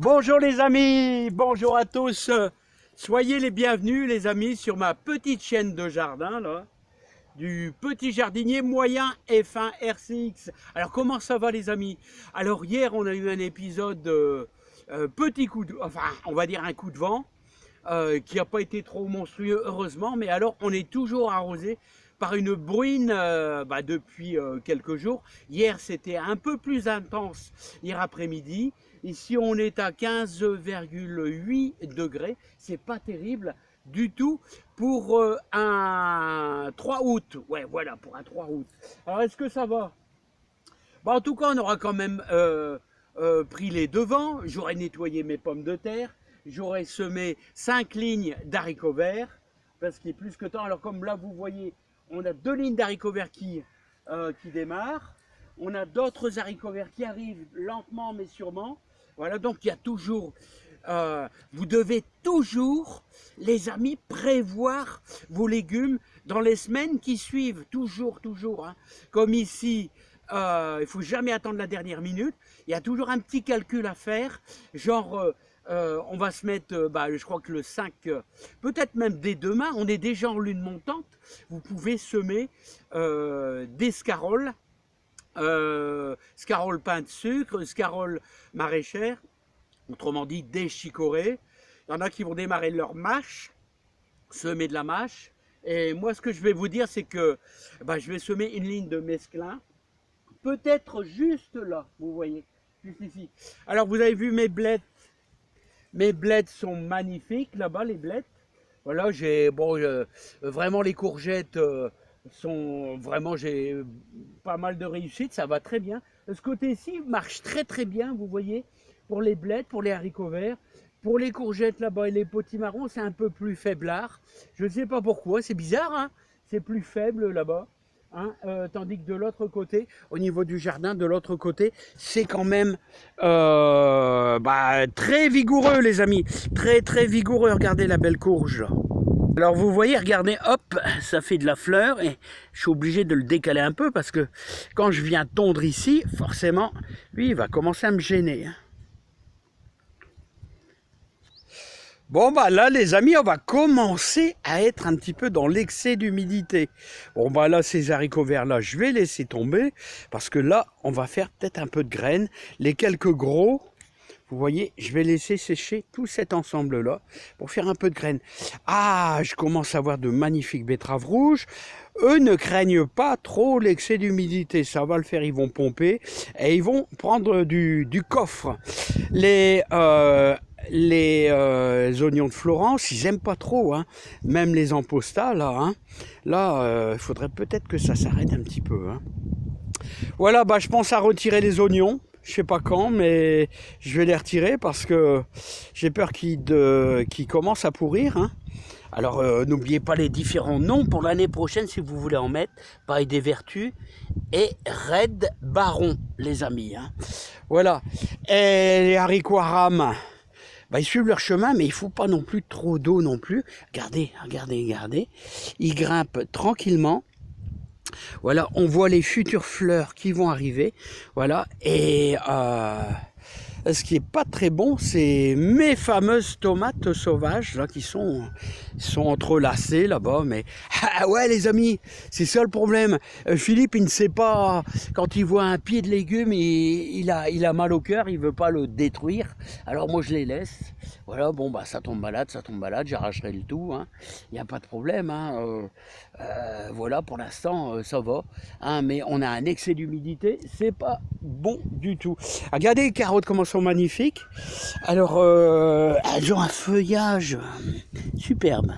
Bonjour les amis, bonjour à tous. Soyez les bienvenus les amis sur ma petite chaîne de jardin là, du petit jardinier moyen F1 RCX. Alors comment ça va les amis? Alors hier on a eu un épisode petit coup de, enfin on va dire un coup de vent qui n'a pas été trop monstrueux heureusement, mais alors on est toujours arrosé par une bruine depuis quelques jours. Hier c'était un peu plus intense hier après-midi. Ici on est à 15,8 degrés, c'est pas terrible du tout pour un 3 août. Ouais voilà, pour un 3 août. Alors est-ce que ça va? En tout cas on aura quand même pris les devants. J'aurais nettoyé mes pommes de terre. J'aurais semé 5 lignes d'haricots verts, parce qu'il est plus que temps. Alors comme là vous voyez, on a 2 lignes d'haricots verts qui démarrent. On a d'autres haricots verts qui arrivent lentement mais sûrement. Voilà, donc il y a toujours, vous devez toujours, les amis, prévoir vos légumes dans les semaines qui suivent. Toujours, hein. Comme ici, il ne faut jamais attendre la dernière minute. Il y a toujours un petit calcul à faire, genre... on va se mettre, je crois que le 5, peut-être même dès demain, on est déjà en lune montante, vous pouvez semer des scaroles, scaroles pain de sucre, scaroles maraîchères, autrement dit des chicorées. Il y en a qui vont démarrer leur mâche, semer de la mâche, et moi ce que je vais vous dire c'est que je vais semer une ligne de mesclun, peut-être juste là, vous voyez, juste ici. Alors vous avez vu mes blettes. Mes blettes sont magnifiques là-bas, les blettes. Voilà, j'ai vraiment les courgettes sont vraiment, j'ai pas mal de réussite, ça va très bien. Ce côté-ci marche très bien, vous voyez, pour les blettes, pour les haricots verts. Pour les courgettes là-bas et les potimarrons, c'est un peu plus faiblard. Je ne sais pas pourquoi, c'est bizarre, hein, c'est plus faible là-bas. Hein, tandis que de l'autre côté, au niveau du jardin, de l'autre côté, c'est quand même très vigoureux les amis, très vigoureux. Regardez la belle courge. Alors vous voyez, regardez, hop, ça fait de la fleur et je suis obligé de le décaler un peu parce que quand je viens tondre ici, forcément, lui il va commencer à me gêner. Bon là les amis, on va commencer à être un petit peu dans l'excès d'humidité. Bon là ces haricots verts là, je vais laisser tomber parce que là on va faire peut-être un peu de graines. Les quelques gros, vous voyez, je vais laisser sécher tout cet ensemble là pour faire un peu de graines. Ah, je commence à voir de magnifiques betteraves rouges. Eux ne craignent pas trop l'excès d'humidité, ça va le faire, ils vont pomper et ils vont prendre du coffre. Les oignons de Florence, ils aiment pas trop, hein. Même les empostas là, hein. Là, il faudrait peut-être que ça s'arrête un petit peu, hein. Voilà, je pense à retirer les oignons. Je sais pas quand, mais je vais les retirer parce que j'ai peur qu'ils commencent à pourrir, hein. Alors n'oubliez pas les différents noms pour l'année prochaine si vous voulez en mettre. Pareil des Vertus et Red Baron, les amis, hein. Voilà. Et les haricots à rames, ils suivent leur chemin, mais il ne faut pas non plus trop d'eau non plus. Regardez. Ils grimpent tranquillement. Voilà, on voit les futures fleurs qui vont arriver. Voilà, et ce qui est pas très bon, c'est mes fameuses tomates sauvages là qui sont entrelacées là-bas. Mais ouais les amis, c'est ça le problème. Philippe, il ne sait pas, quand il voit un pied de légumes, il a mal au cœur, il veut pas le détruire. Alors moi je les laisse. Voilà, ça tombe malade, j'arracherai le tout, hein. Il n'y a pas de problème, hein. Voilà, pour l'instant ça va, hein, mais on a un excès d'humidité, c'est pas bon du tout. Regardez les carottes comment sont magnifiques. Alors elles ont un feuillage superbe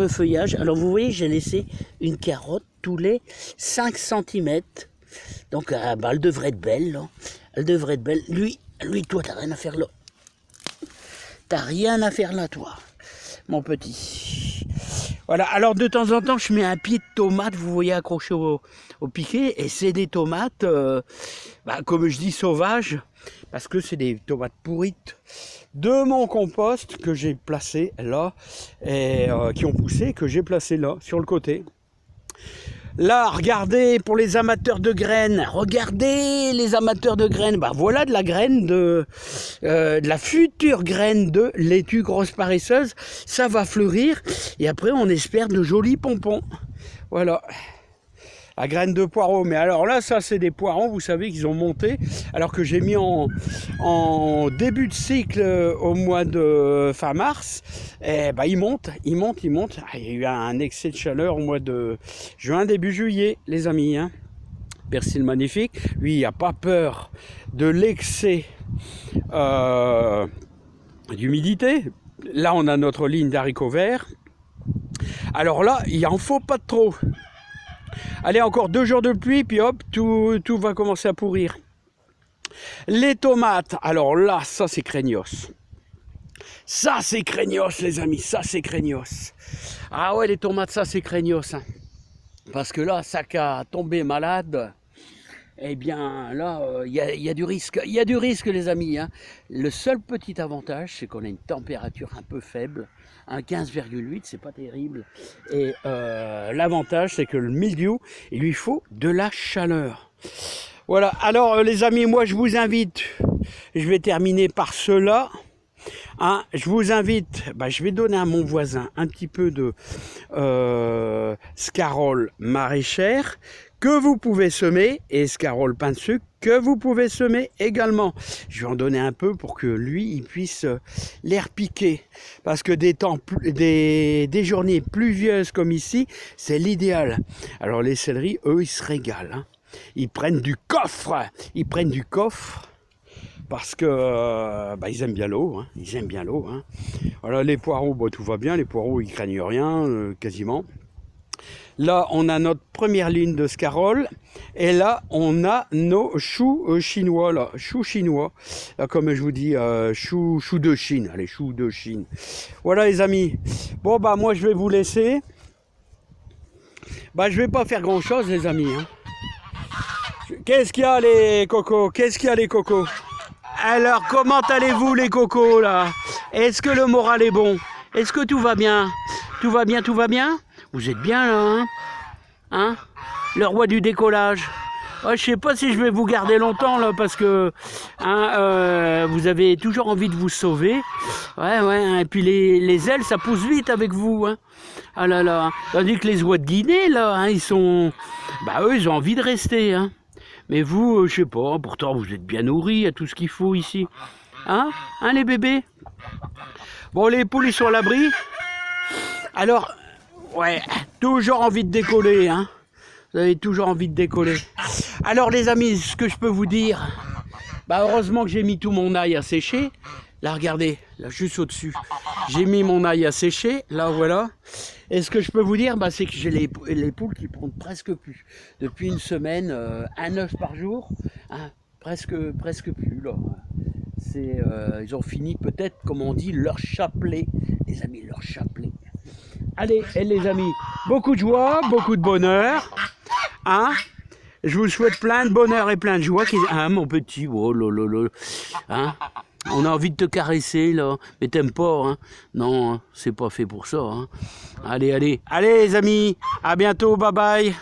feuillage. Alors vous voyez, j'ai laissé une carotte tous les 5 cm, donc elle devrait être belle là. Elle devrait être belle. Lui toi t'as rien à faire là, toi mon petit. Voilà, alors de temps en temps, je mets un pied de tomate, vous voyez, accroché au piquet, et c'est des tomates, comme je dis, sauvages, parce que c'est des tomates pourrites de mon compost que j'ai placé là, et qui ont poussé, que j'ai placé là, sur le côté. Là, regardez, pour les amateurs de graines, regardez les amateurs de graines, bah voilà de la graine de la future graine de laitue grosse paresseuse, ça va fleurir, et après on espère de jolis pompons, voilà. La graine de poireau, mais alors là, ça c'est des poireaux, vous savez qu'ils ont monté, alors que j'ai mis en début de cycle au mois de fin mars, et bah ils montent. Ah, il y a eu un excès de chaleur au mois de juin, début juillet, les amis. Hein. Persil magnifique, lui il n'a pas peur de l'excès d'humidité. Là on a notre ligne d'haricots verts. Alors là, il en faut pas de trop. Allez, encore 2 jours de pluie, puis hop, tout va commencer à pourrir. Les tomates, alors là, ça c'est craignos. Ça c'est craignos, les amis, ça c'est craignos. Ah ouais, les tomates, ça c'est craignos. Hein. Parce que là, ça qu'à tomber malade, eh bien là, il y a du risque. Il y a du risque, les amis. Hein. Le seul petit avantage, c'est qu'on a une température un peu faible. Un 15,8, c'est pas terrible. Et l'avantage, c'est que le mildiou, il lui faut de la chaleur. Voilà, alors les amis, moi je vous invite, je vais terminer par cela. Hein, je vous invite, je vais donner à mon voisin un petit peu de scarole maraîchère que vous pouvez semer, et scarole pain de sucre que vous pouvez semer également. Je vais en donner un peu pour que lui, il puisse les repiquer. Parce que des journées pluvieuses comme ici, c'est l'idéal. Alors les céleris, eux, ils se régalent. Hein. Ils prennent du coffre. Parce que ils aiment bien l'eau. Hein. Ils aiment bien l'eau. Hein. Voilà, les poireaux, tout va bien. Les poireaux, ils craignent rien, quasiment. Là, on a notre première ligne de scarole. Et là, on a nos choux chinois. Là, choux chinois. Là, comme je vous dis, choux de Chine. Allez, choux de Chine. Voilà, les amis. Bon, moi, je vais vous laisser. Je vais pas faire grand-chose, les amis. Hein. Qu'est-ce qu'il y a, les cocos? Alors, comment allez-vous, les cocos, là? Est-ce que le moral est bon? Est-ce que tout va bien? Tout va bien? Vous êtes bien là, hein? Le roi du décollage. Je sais pas si je vais vous garder longtemps là, parce que vous avez toujours envie de vous sauver. Ouais. Et puis les ailes, ça pousse vite avec vous. Hein. Ah là là. Tandis que les oies de Guinée là, ils sont, eux, ils ont envie de rester. Hein. Mais vous, je sais pas. Pourtant, vous êtes bien nourris, à tout ce qu'il faut ici. Hein, les bébés. Bon, les poules, ils sont à l'abri. Alors. Ouais, toujours envie de décoller, hein. Vous avez toujours envie de décoller. Alors les amis, ce que je peux vous dire, heureusement que j'ai mis tout mon ail à sécher. Là, regardez, là, juste au-dessus. J'ai mis mon ail à sécher, là, voilà. Et ce que je peux vous dire, c'est que j'ai les poules qui pondent presque plus. Depuis une semaine, un œuf par jour, hein, presque plus, là. Ils ont fini peut-être, comme on dit, leur chapelet. Les amis, leur chapelet. Allez, les amis, beaucoup de joie, beaucoup de bonheur. Hein? Je vous souhaite plein de bonheur et plein de joie. Mon petit, oh lolo. Hein? On a envie de te caresser, là. Mais t'aimes pas, hein? Non, c'est pas fait pour ça. Hein? Allez, les amis. À bientôt, bye bye.